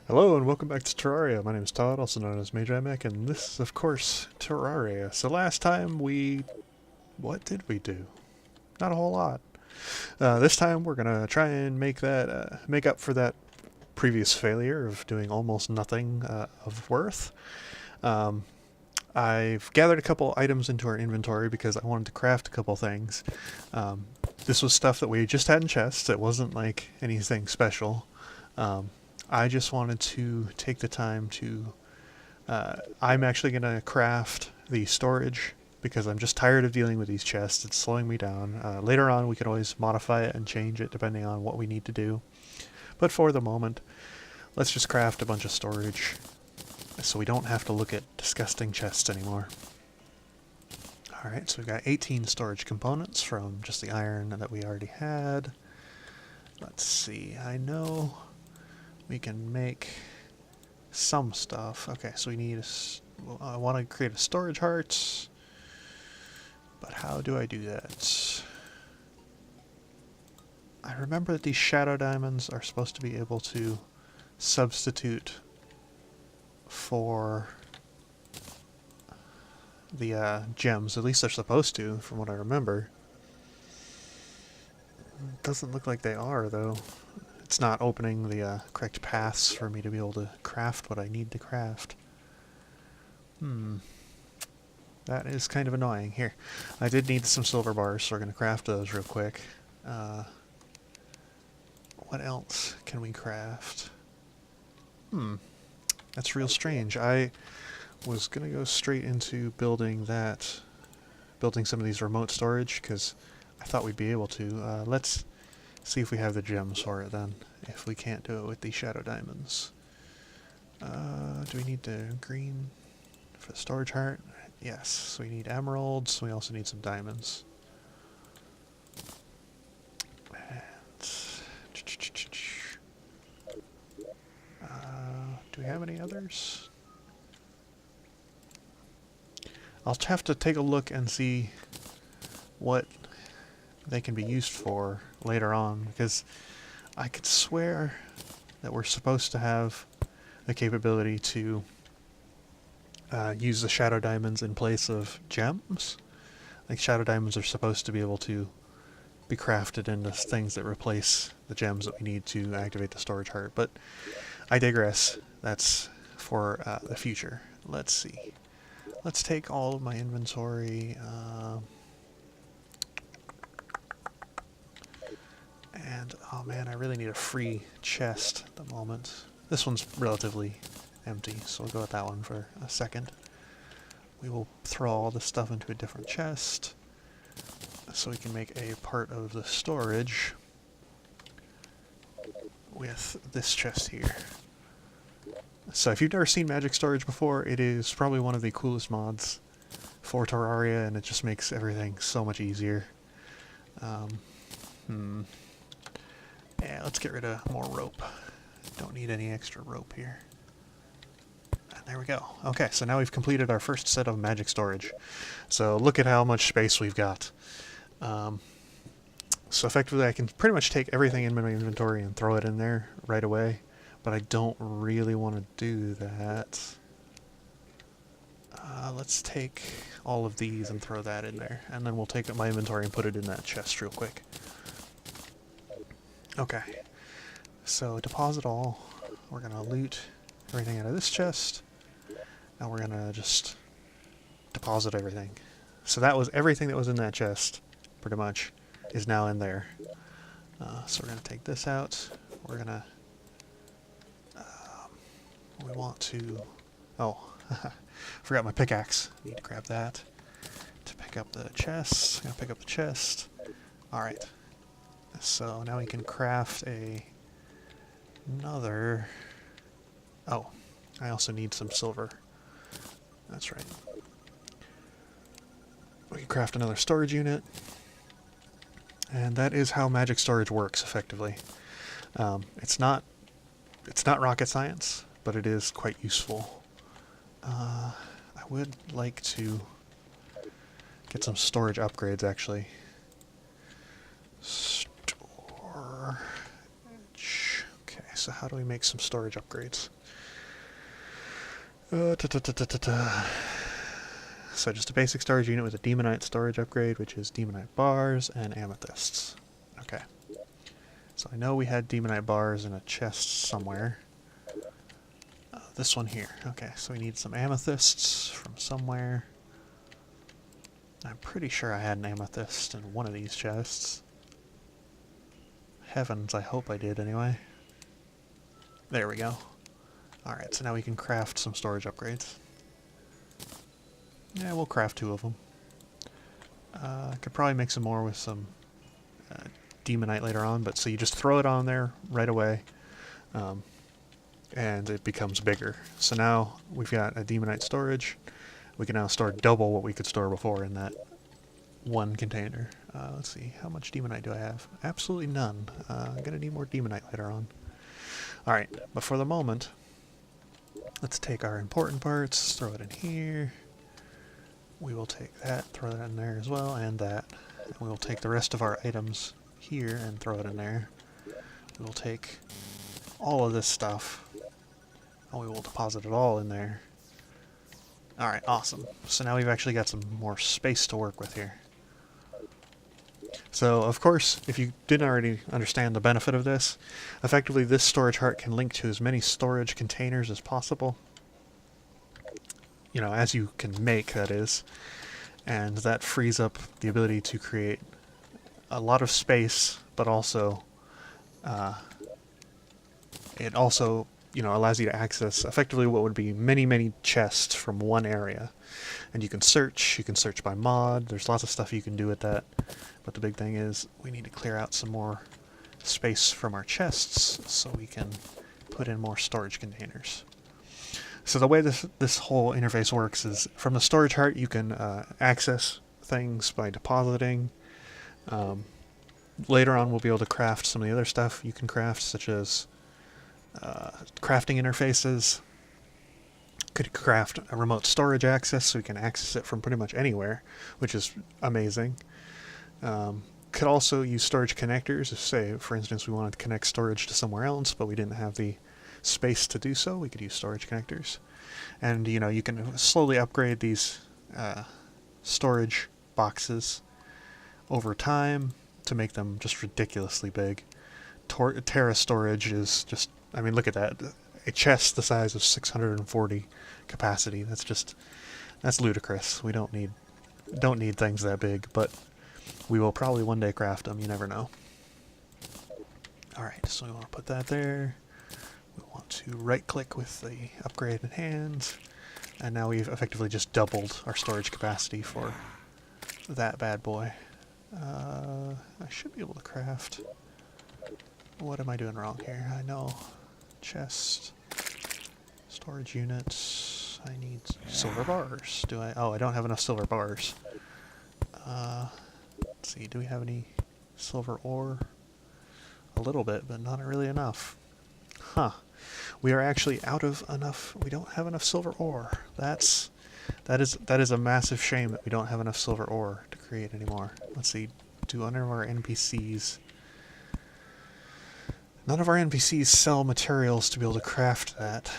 Hello and welcome back to Terraria. My name is Todd, also known as Mage Mech, and this is, of course, Terraria. So last time what did we do? Not a whole lot. This time we're gonna try and make up for that previous failure of doing almost nothing of worth. Um, I've gathered a couple items into our inventory because I wanted to craft a couple things. Um, this was stuff that we just had in chests. It wasn't like anything special. Um, I just wanted to take the time to... I'm actually going to craft the storage because I'm just tired of dealing with these chests. It's slowing me down. Later on we can always modify it and change it depending on what we need to do. But for the moment, let's just craft a bunch of storage so we don't have to look at disgusting chests anymore. Alright, so we've got 18 storage components from just the iron that we already had. Let's see, I know we can make some stuff. Okay, so we need I want to create a storage heart, but how do I do that? I remember that these shadow diamonds are supposed to be able to substitute for the gems. At least they're supposed to, from what I remember. It doesn't look like they are, though. It's not opening the correct paths for me to be able to craft what I need to craft. That is kind of annoying. Here, I did need some silver bars, so we're going to craft those real quick. What else can we craft? That's real strange. I was going to go straight into building some of these remote storage, because I thought we'd be able to. Let's see if we have the gems for it then, if we can't do it with the shadow diamonds. Do we need the green for the storage heart? Yes, so we need emeralds, we also need some diamonds. Do we have any others? I'll have to take a look and see what they can be used for later on, because I could swear that we're supposed to have the capability to use the shadow diamonds in place of gems. Like, shadow diamonds are supposed to be able to be crafted into things that replace the gems that we need to activate the storage heart. But I digress. That's for the future. Let's see. Let's take all of my inventory. And, oh man, I really need a free chest at the moment. This one's relatively empty, so we'll go with that one for a second. We will throw all this stuff into a different chest so we can make a part of the storage with this chest here. So if you've never seen magic storage before, it is probably one of the coolest mods for Terraria, and it just makes everything so much easier. Yeah, let's get rid of more rope. Don't need any extra rope here. And there we go. Okay, so now we've completed our first set of magic storage. So look at how much space we've got. So effectively I can pretty much take everything in my inventory and throw it in there right away, but I don't really want to do that. Let's take all of these and throw that in there, and then we'll take my inventory and put it in that chest real quick. Okay, so deposit all. We're going to loot everything out of this chest. Now we're going to just deposit everything. So that was everything that was in that chest, pretty much, is now in there. So we're going to take this out. We're going to... we want to... Oh, forgot my pickaxe. Need to grab that to pick up the chest. Gonna pick up the chest. Alright. So now we can craft another... Oh, I also need some silver. That's right. We can craft another storage unit. And that is how magic storage works, effectively. It's not rocket science, but it is quite useful. I would like to get some storage upgrades, actually. Storage. Okay, so how do we make some storage upgrades? So just a basic storage unit with a demonite storage upgrade, which is demonite bars and amethysts. Okay. So I know we had demonite bars in a chest somewhere. This one here. Okay, so we need some amethysts from somewhere. I'm pretty sure I had an amethyst in one of these chests. Heavens, I hope I did anyway. There we go. Alright, so now we can craft some storage upgrades. Yeah, we'll craft 2 of them. I could probably make some more with some demonite later on, but so you just throw it on there right away, and it becomes bigger. So now we've got a demonite storage. We can now store double what we could store before in that one container. Let's see, how much demonite do I have? Absolutely none. I'm going to need more demonite later on. Alright, but for the moment, let's take our important parts, throw it in here. We will take that, throw that in there as well, and that. And we will take the rest of our items here and throw it in there. We will take all of this stuff, and we will deposit it all in there. Alright, awesome. So now we've actually got some more space to work with here. So, of course, if you didn't already understand the benefit of this, effectively this storage heart can link to as many storage containers as possible. You know, as you can make, that is. And that frees up the ability to create a lot of space, but also it also, you know, allows you to access effectively what would be many, many chests from one area. And you can search by mod, there's lots of stuff you can do with that. But the big thing is we need to clear out some more space from our chests so we can put in more storage containers. So the way this whole interface works is from the storage heart you can access things by depositing. Later on we'll be able to craft some of the other stuff you can craft, such as crafting interfaces. Could craft a remote storage access so we can access it from pretty much anywhere, which is amazing. Could also use storage connectors. If, say, for instance, we wanted to connect storage to somewhere else, but we didn't have the space to do so, we could use storage connectors. And, you know, you can slowly upgrade these storage boxes over time to make them just ridiculously big. Terra storage is just, I mean, look at that. A chest the size of 640 capacity. That's ludicrous. We don't need things that big, but we will probably one day craft them. You never know. Alright, so we want to put that there. We want to right-click with the upgrade in hand, and now we've effectively just doubled our storage capacity for that bad boy. I should be able to craft. What am I doing wrong here? I know. Chest. Storage units. I need silver bars. Do I? Oh, I don't have enough silver bars. Let's see. Do we have any silver ore? A little bit, but not really enough. Huh. We are actually out of enough. We don't have enough silver ore. That is a massive shame that we don't have enough silver ore to create anymore. Let's see. Do none of our NPCs... None of our NPCs sell materials to be able to craft that.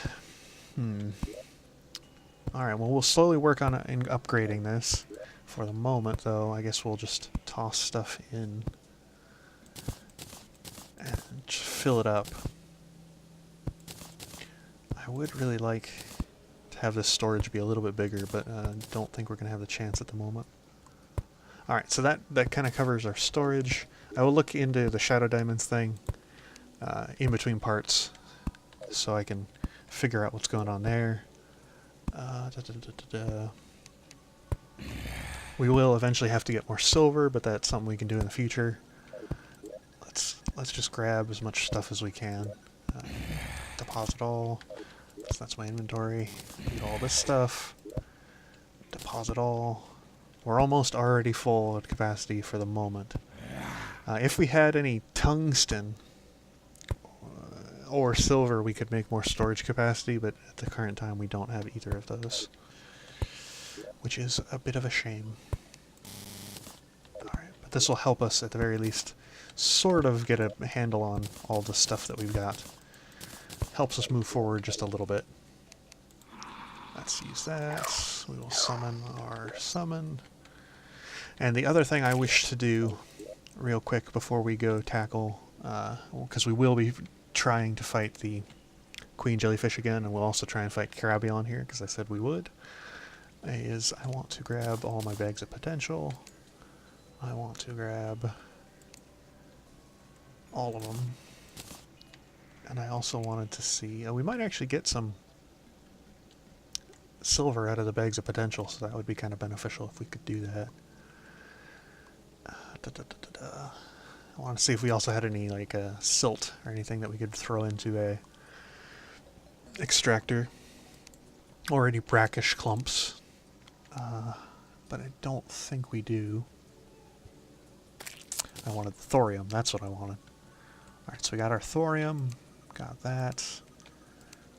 Alright, well, we'll slowly work on upgrading this. For the moment, though, I guess we'll just toss stuff in and fill it up. I would really like to have this storage be a little bit bigger, but don't think we're going to have the chance at the moment. Alright, so that kind of covers our storage. I will look into the Shadow Diamonds thing in between parts so I can figure out what's going on there. We will eventually have to get more silver, but that's something we can do in the future. Let's just grab as much stuff as we can. Deposit all. So that's my inventory. Need all this stuff. Deposit all. We're almost already full at capacity for the moment. If we had any tungsten or silver, we could make more storage capacity, but at the current time we don't have either of those, which is a bit of a shame. Alright, but this will help us at the very least sort of get a handle on all the stuff that we've got. helps us move forward just a little bit. Let's use that. We will summon our summon. And the other thing I wish to do real quick before we go tackle, because we will be trying to fight the Queen Jellyfish again, and we'll also try and fight Carabion here, because I said we would, is I want to grab all my bags of potential. I want to grab all of them. And I also wanted to see, we might actually get some silver out of the bags of potential, so that would be kind of beneficial if we could do that. I want to see if we also had any like silt or anything that we could throw into a extractor, or any brackish clumps, but I don't think we do. I wanted thorium, that's what I wanted. Alright, so we got our thorium, got that.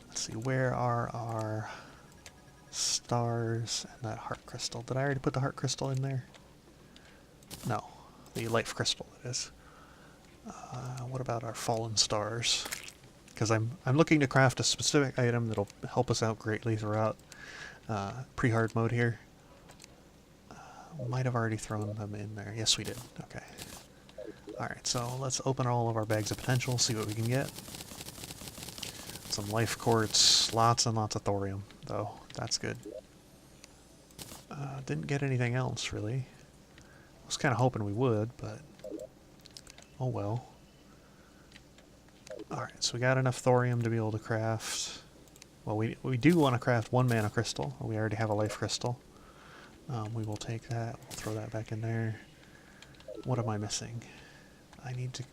Let's see, where are our stars and that heart crystal? Did I already put the heart crystal in there? No, the life crystal, that is. What about our fallen stars? Because I'm looking to craft a specific item that'll help us out greatly throughout pre-hard mode here. Might have already thrown them in there. Yes, we did. Okay. Alright, so let's open all of our bags of potential, see what we can get. Some life quartz, lots and lots of thorium, though. That's good. Didn't get anything else, really. I was kind of hoping we would, but oh well. Alright, so we got enough thorium to be able to craft. Well, we do want to craft 1 mana crystal. We already have a life crystal. We will take that. We'll throw that back in there. What am I missing? I need to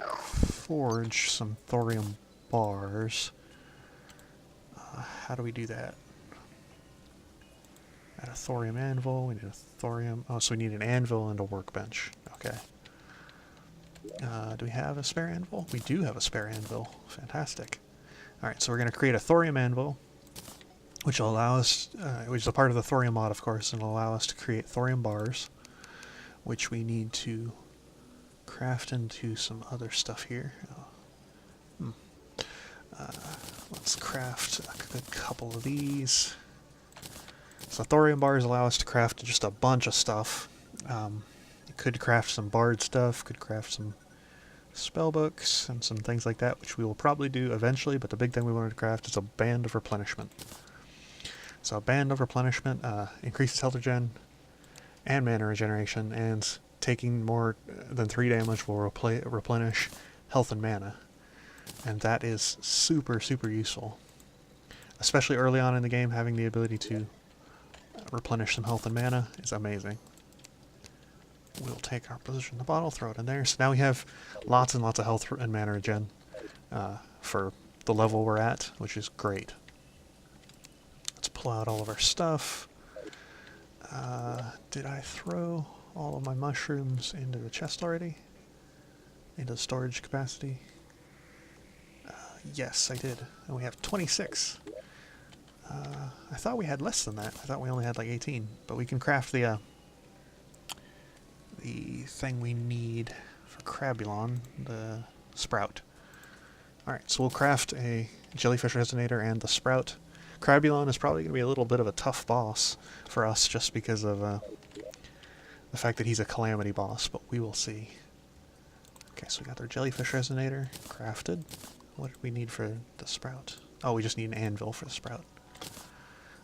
forge some thorium bars. How do we do that? Add a thorium anvil. We need a thorium... Oh, so we need an anvil and a workbench. Okay. Do we have a spare anvil? We do have a spare anvil. Fantastic. Alright, so we're going to create a thorium anvil, which will allow us, which is a part of the thorium mod, of course, and will allow us to create thorium bars, which we need to craft into some other stuff here. Let's craft a good couple of these. So thorium bars allow us to craft just a bunch of stuff. You could craft some bard stuff, could craft some spell books and some things like that, which we will probably do eventually, but the big thing we wanted to craft is a band of replenishment. So a band of replenishment increases health regen and mana regeneration, and taking more than 3 damage will replenish health and mana. And that is super, super useful. Especially early on in the game, having the ability to replenish some health and mana is amazing. We'll take our position in the bottle, throw it in there. So now we have lots and lots of health and mana regen for the level we're at, which is great. Let's pull out all of our stuff. Did I throw all of my mushrooms into the chest already? Into the storage capacity? Yes, I did. And we have 26. I thought we had less than that. I thought we only had like 18. But we can craft the thing we need for Crabulon, the sprout. Alright, so we'll craft a Jellyfish Resonator and the sprout. Crabulon is probably going to be a little bit of a tough boss for us just because of the fact that he's a calamity boss, but we will see. Okay, so we got our Jellyfish Resonator crafted. What did we need for the sprout? Oh, we just need an anvil for the sprout.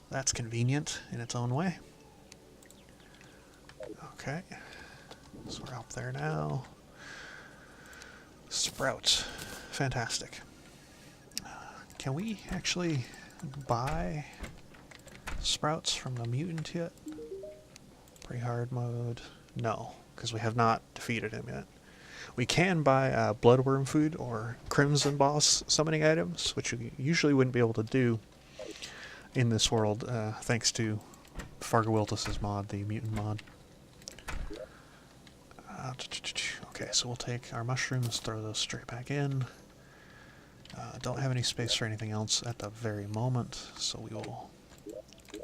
That's convenient in its own way. Okay. So we're up there now. Sprout. Fantastic. Can we actually buy sprouts from the mutant yet? Pre-hard mode? No, because we have not defeated him yet. We can buy bloodworm food or crimson boss summoning items, which you usually wouldn't be able to do in this world, thanks to Fargawiltus's mod, the mutant mod. Okay, so we'll take our mushrooms, throw those straight back in. Don't have any space for anything else at the very moment, so we will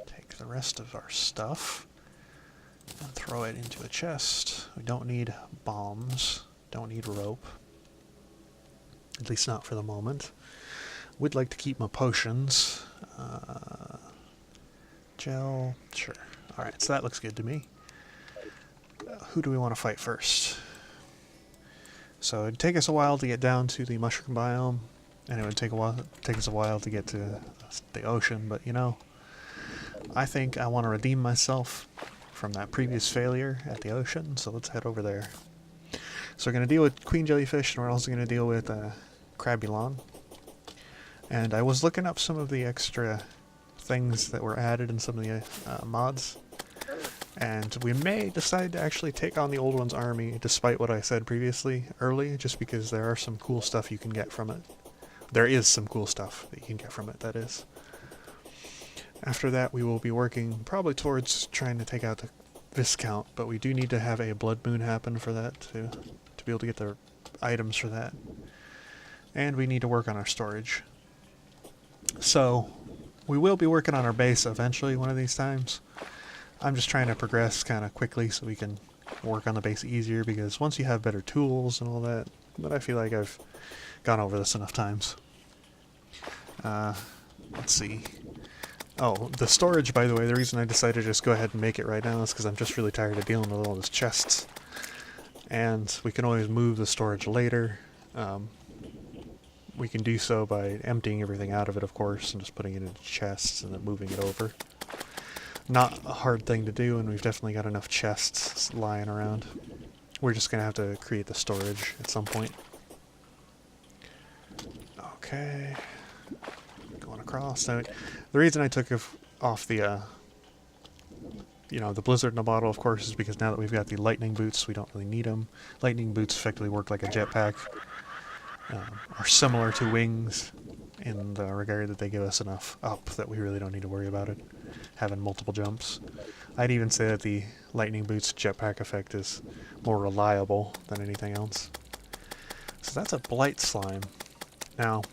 take the rest of our stuff and throw it into a chest. We don't need bombs, don't need rope, at least not for the moment. Would like to keep my potions. Gel, sure. Alright, so that looks good to me. Who do we want to fight first? So it'd take us a while to get down to the mushroom biome, and it would take us a while to get to the ocean, but you know, I think I want to redeem myself from that previous failure at the ocean, so let's head over there. So we're going to deal with Queen Jellyfish, and we're also going to deal with Crabulon. And I was looking up some of the extra things that were added in some of the mods, and we may decide to actually take on the old one's army, despite what I said previously, early, just because there are some cool stuff you can get from it. There is some cool stuff that you can get from it, that is. After that, we will be working probably towards trying to take out the Viscount, but we do need to have a blood moon happen for that, to be able to get the items for that. And we need to work on our storage. So, we will be working on our base eventually one of these times. I'm just trying to progress kind of quickly so we can work on the base easier, because once you have better tools and all that, but I feel like I've gone over this enough times. Let's see. Oh, the storage, by the way, the reason I decided to just go ahead and make it right now is because I'm just really tired of dealing with all those chests. And we can always move the storage later. We can do so by emptying everything out of it, of course, and just putting it into chests and then moving it over. Not a hard thing to do, and we've definitely got enough chests lying around. We're just going to have to create the storage at some point. Okay. Going across. Now, the reason I took off the, you know, the blizzard in a bottle, of course, is because now that we've got the lightning boots, we don't really need them. Lightning boots effectively work like a jetpack. Are similar to wings in the regard that they give us enough up that we really don't need to worry about it having multiple jumps. I'd even say that the lightning boots jetpack effect is more reliable than anything else. So that's a blight slime. Now,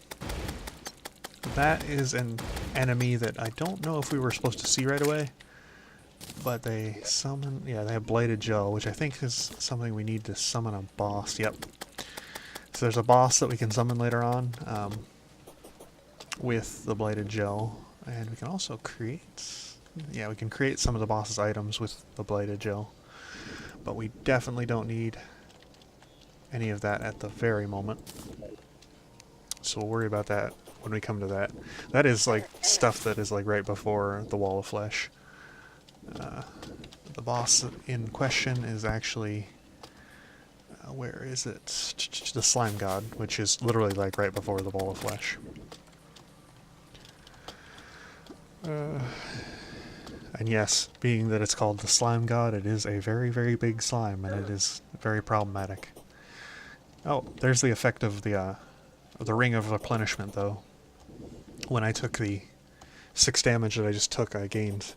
that is an enemy that I don't know if we were supposed to see right away, but they summon, yeah, they have blighted gel, which I think is something we need to summon a boss. Yep. So there's a boss that we can summon later on with the blighted gel, and we can also create, yeah, we can create some of the boss's items with the blighted gel, but we definitely don't need any of that at the very moment. So we'll worry about that when we come to that. That is like stuff that is like right before the wall of flesh. The boss in question is actually, where is it? The slime god, which is literally like right before the wall of flesh. And yes, being that it's called the slime god, it is a very, very big slime, and it is very problematic. Oh, there's the effect of the ring of replenishment, though. When I took the 6 damage that I just took, I gained,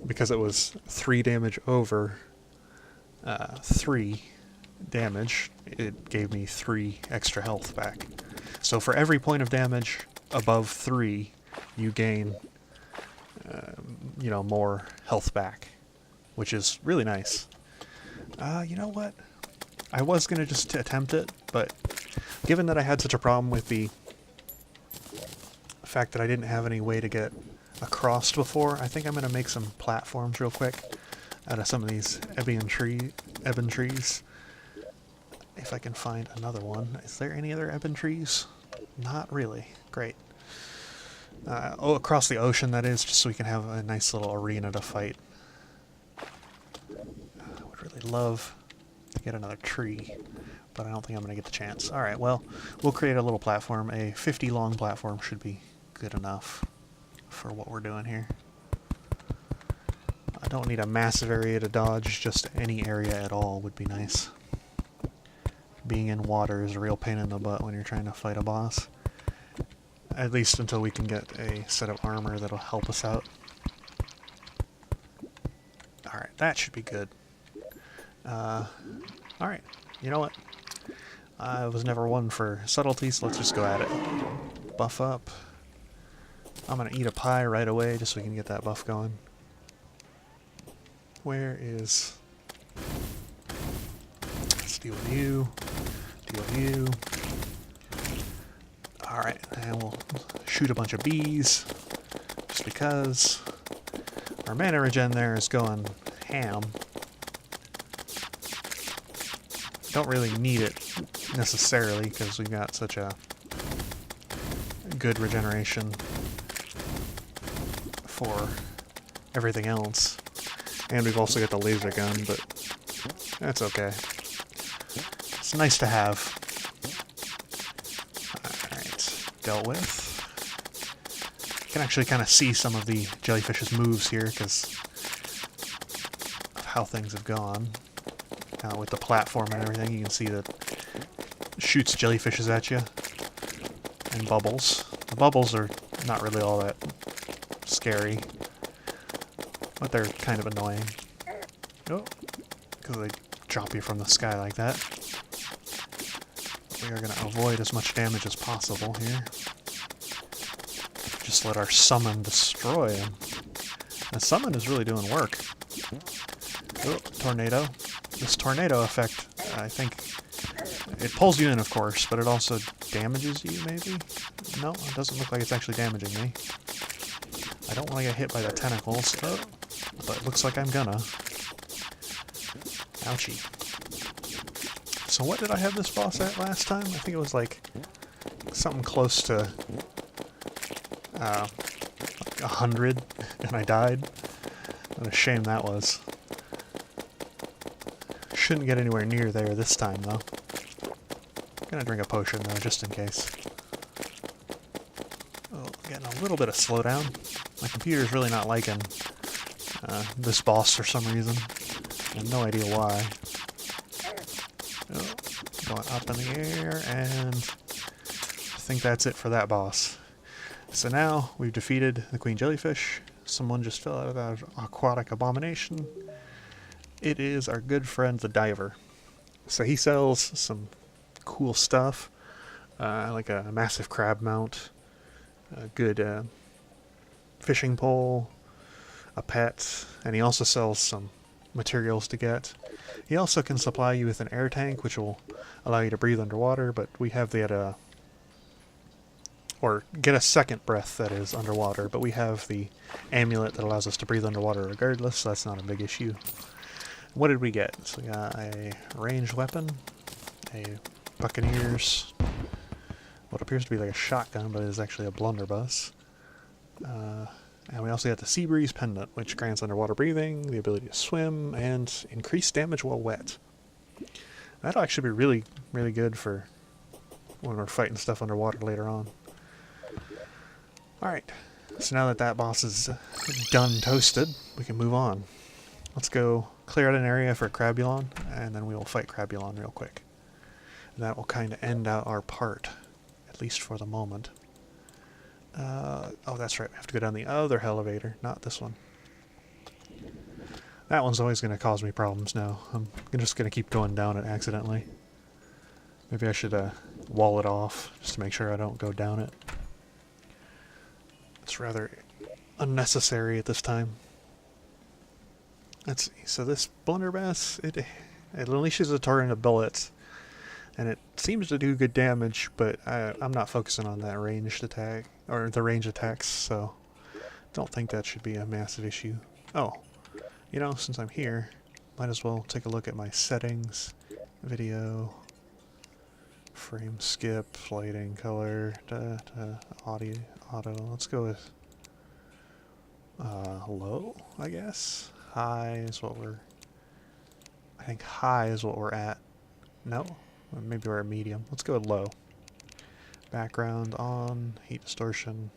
because it was 3 damage over 3 damage, it gave me 3 extra health back. So for every point of damage above 3, you gain, you know, more health back, which is really nice. You know what? I was going to just attempt it, but given that I had such a problem with the fact that I didn't have any way to get across before, I think I'm going to make some platforms real quick out of some of these ebon trees. If I can find another one. Is there any other ebon trees? Not really. Great. Oh, across the ocean, that is, just so we can have a nice little arena to fight. I would really love to get another tree, but I don't think I'm going to get the chance. Alright, well, we'll create a little platform. A 50 long platform should be good enough for what we're doing here. I don't need a massive area to dodge, just any area at all would be nice. Being in water is a real pain in the butt when you're trying to fight a boss. At least until we can get a set of armor that'll help us out. Alright, that should be good. Alright, you know what? I was never one for subtlety, so let's just go at it. Buff up. I'm gonna eat a pie right away just so we can get that buff going. Where is... Let's deal with you. Deal with you. Alright, and we'll shoot a bunch of bees, just because our mana regen there is going ham. Don't really need it necessarily, because we've got such a good regeneration for everything else. And we've also got the laser gun, but that's okay. It's nice to have. Alright, dealt with. You can actually kind of see some of the jellyfish's moves here because of how things have gone. With the platform and everything, you can see that it shoots jellyfishes at you. And bubbles. The bubbles are not really all that scary, but they're kind of annoying. Oh, because they drop you from the sky like that. We are going to avoid as much damage as possible here. Just let our summon destroy him. The summon is really doing work. Oh, tornado. This tornado effect, I think, it pulls you in, of course, but it also damages you, maybe? No, it doesn't look like it's actually damaging me. I don't want to get hit by the tentacles, but it looks like I'm gonna. Ouchie. So what did I have this boss at last time? I think it was like something close to 100, and I died. What a shame that was. Shouldn't get anywhere near there this time, though. I'm gonna drink a potion, though, just in case. Oh, getting a little bit of slowdown. My computer's really not liking this boss for some reason. I have no idea why. Oh, going up in the air, and I think that's it for that boss. So now we've defeated the Queen Jellyfish. Someone just fell out of that aquatic abomination. It is our good friend the Diver. So he sells some cool stuff, like a massive crab mount, a good fishing pole, a pet, and he also sells some materials to get. He also can supply you with an air tank, which will allow you to breathe underwater, but we have the or get a second breath that is underwater, but we have the amulet that allows us to breathe underwater regardless, so that's not a big issue. What did we get? So we got a ranged weapon, a Buccaneers, what appears to be like a shotgun, but is actually a blunderbuss. And we also got the Sea Breeze Pendant, which grants underwater breathing, the ability to swim, and increased damage while wet. That'll actually be really, really good for when we're fighting stuff underwater later on. Alright, so now that that boss is done toasted, we can move on. Let's go clear out an area for Crabulon, and then we will fight Crabulon real quick. And that will kind of end out our part, at least for the moment. Oh, that's right, we have to go down the other elevator, not this one. That one's always going to cause me problems now. I'm just going to keep going down it accidentally. Maybe I should wall it off, just to make sure I don't go down it. It's rather unnecessary at this time. Let's see, so this blunderbuss, it unleashes a torrent of bullets, and it seems to do good damage, but I'm not focusing on that ranged attack, or the range attacks, so don't think that should be a massive issue. Oh, you know, since I'm here, might as well take a look at my settings, video, frame skip, lighting, color, audio, auto. Let's go with low, I guess. High is what we're... I think high is what we're at. No? Or maybe we're at medium. Let's go with low. Background on, heat distortion.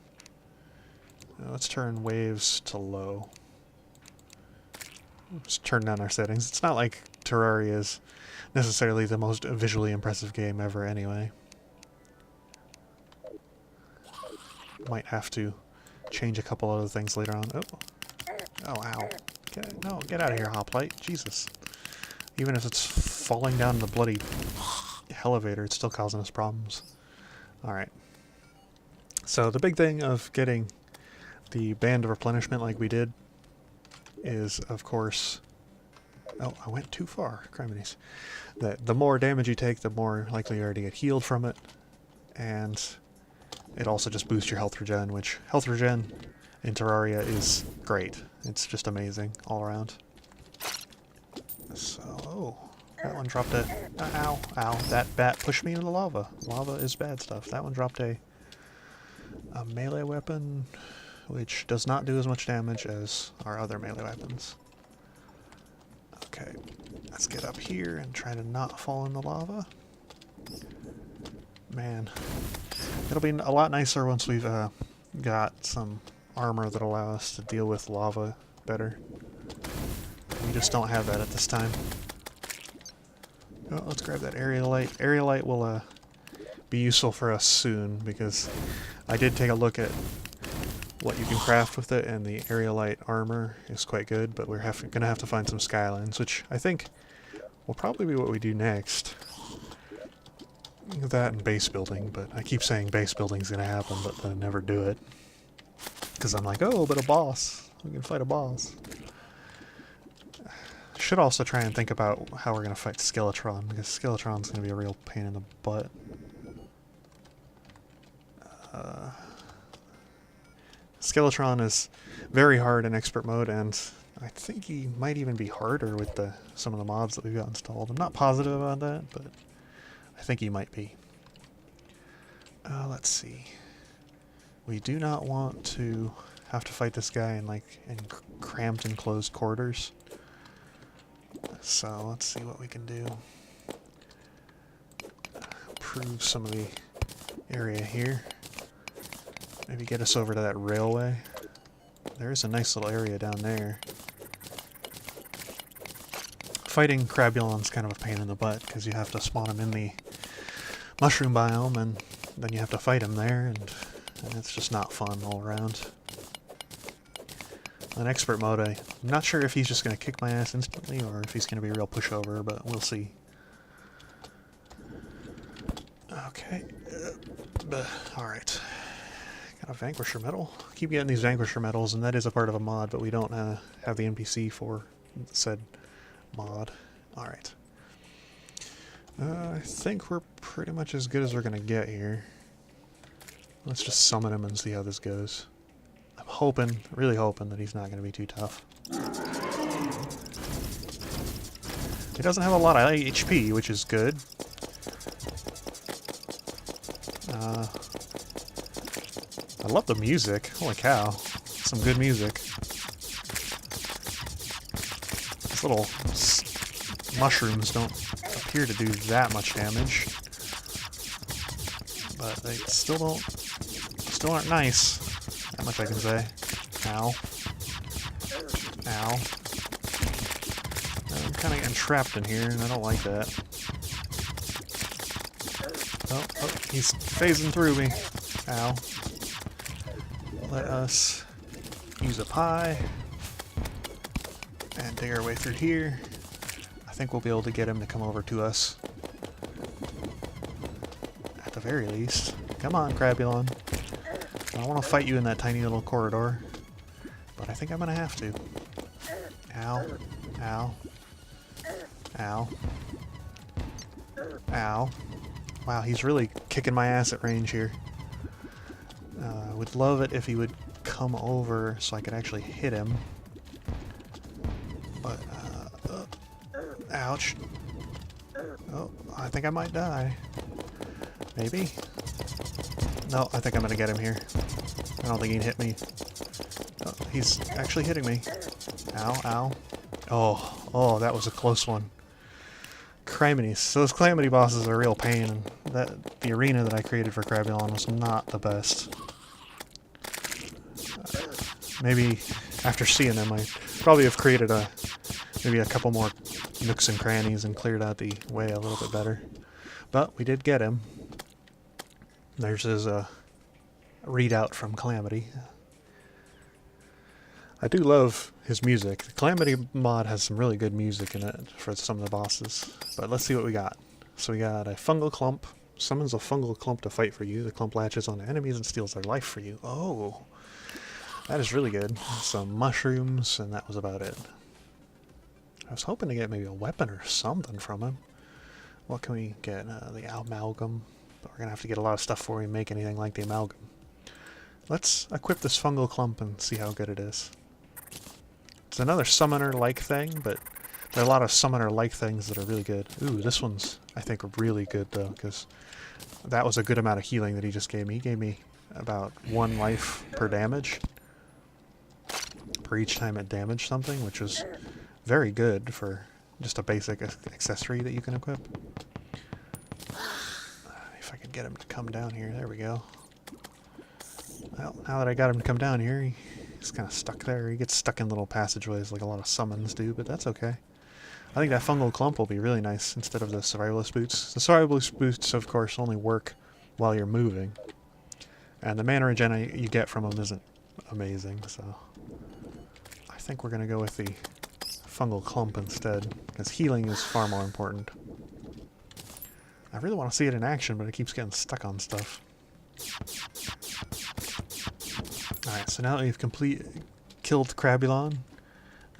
Let's turn waves to low. Just turn down our settings. It's not like Terraria is necessarily the most visually impressive game ever anyway. Might have to change a couple other things later on. Oh, oh, ow. Get out of here, Hoplite. Jesus. Even if it's falling down the bloody elevator, it's still causing us problems. Alright. So the big thing of getting the Band of Replenishment like we did is, of course... Oh, I went too far. Criminies. That the more damage you take, the more likely you are to get healed from it. And it also just boosts your health regen, which health regen in Terraria is great. It's just amazing all around. So, oh, that one dropped a... ow, ow, that bat pushed me into the lava. Lava is bad stuff. That one dropped a melee weapon, which does not do as much damage as our other melee weapons. Okay, let's get up here and try to not fall in the lava. Man, it'll be a lot nicer once we've got some armor that allow us to deal with lava better. We just don't have that at this time. Oh, let's grab that area light. Area light will be useful for us soon, because I did take a look at what you can craft with it, and the area light armor is quite good, but we're gonna have to find some skylines, which I think will probably be what we do next. That and base building, but I keep saying base building's gonna happen, but then I never do it. Because I'm like, oh, but a boss. We can fight a boss. Should also try and think about how we're gonna fight Skeletron, because Skeletron's gonna be a real pain in the butt. Skeletron is very hard in expert mode, and I think he might even be harder with some of the mods that we've got installed. I'm not positive about that, but I think he might be. Let's see. We do not want to have to fight this guy in cramped enclosed quarters. So let's see what we can do. Improve some of the area here. Maybe get us over to that railway. There's a nice little area down there. Fighting Crabulon's kind of a pain in the butt, because you have to spawn him in the mushroom biome, and then you have to fight him there, and it's just not fun all around. In expert mode, I'm not sure if he's just going to kick my ass instantly, or if he's going to be a real pushover, but we'll see. Okay. Alright. Got a Vanquisher medal. Keep getting these Vanquisher medals, and that is a part of a mod, but we don't have the NPC for said mod. Alright. I think we're pretty much as good as we're gonna get here. Let's just summon him and see how this goes. I'm hoping, really hoping, that he's not gonna be too tough. He doesn't have a lot of HP, which is good. I love the music. Holy cow. Some good music. These little mushrooms don't appear to do that much damage. But they still aren't nice. That much I can say. Ow. Ow. I'm kind of getting trapped in here, and I don't like that. Oh, he's phasing through me. Ow. Let us use a pie and dig our way through here. I think we'll be able to get him to come over to us. At the very least. Come on, Crabulon. I don't want to fight you in that tiny little corridor, but I think I'm going to have to. Ow. Ow. Ow. Ow. Wow, he's really kicking my ass at range here. Would love it if he would come over so I could actually hit him. But, ouch. Oh, I think I might die. Maybe? No, I think I'm gonna get him here. I don't think he'd hit me. Oh, he's actually hitting me. Ow, ow. Oh, that was a close one. Criminy. So those Calamity bosses are a real pain, and the arena that I created for Crabulon was not the best. Maybe after seeing them, I probably have created maybe a couple more nooks and crannies and cleared out the way a little bit better. But we did get him. There's his readout from Calamity. I do love his music. The Calamity mod has some really good music in it for some of the bosses. But let's see what we got. So we got a fungal clump. Summons a fungal clump to fight for you. The clump latches on enemies and steals their life for you. Oh, that is really good. Some mushrooms, and that was about it. I was hoping to get maybe a weapon or something from him. What can we get? The amalgam. But we're going to have to get a lot of stuff before we make anything like the amalgam. Let's equip this fungal clump and see how good it is. It's another summoner-like thing, but there are a lot of summoner-like things that are really good. Ooh, this one's, I think, really good, though, because that was a good amount of healing that he just gave me. He gave me about 1 life per damage. Per each time it damaged something, which was very good for just a basic accessory that you can equip. If I could get him to come down here. There we go. Well, now that I got him to come down here, he's kind of stuck there. He gets stuck in little passageways like a lot of summons do, but that's okay. I think that fungal clump will be really nice instead of the survivalist boots. The survivalist boots, of course, only work while you're moving. And the mana regen you get from them isn't amazing, so I think we're going to go with the fungal clump instead, because healing is far more important. I really want to see it in action, but it keeps getting stuck on stuff. Alright, so now that we've killed Crabulon...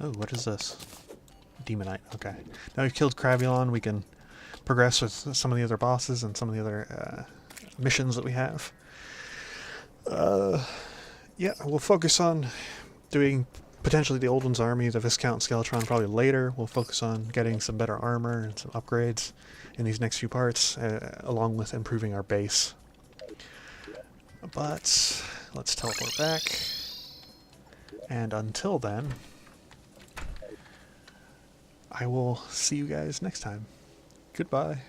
Oh, what is this? Demonite, okay. Now we've killed Crabulon, we can progress with some of the other bosses and some of the other missions that we have. Yeah, we'll focus on doing potentially the Old One's army, the Viscount Skeletron probably later. We'll focus on getting some better armor and some upgrades in these next few parts, along with improving our base. But let's teleport back. And until then, I will see you guys next time. Goodbye.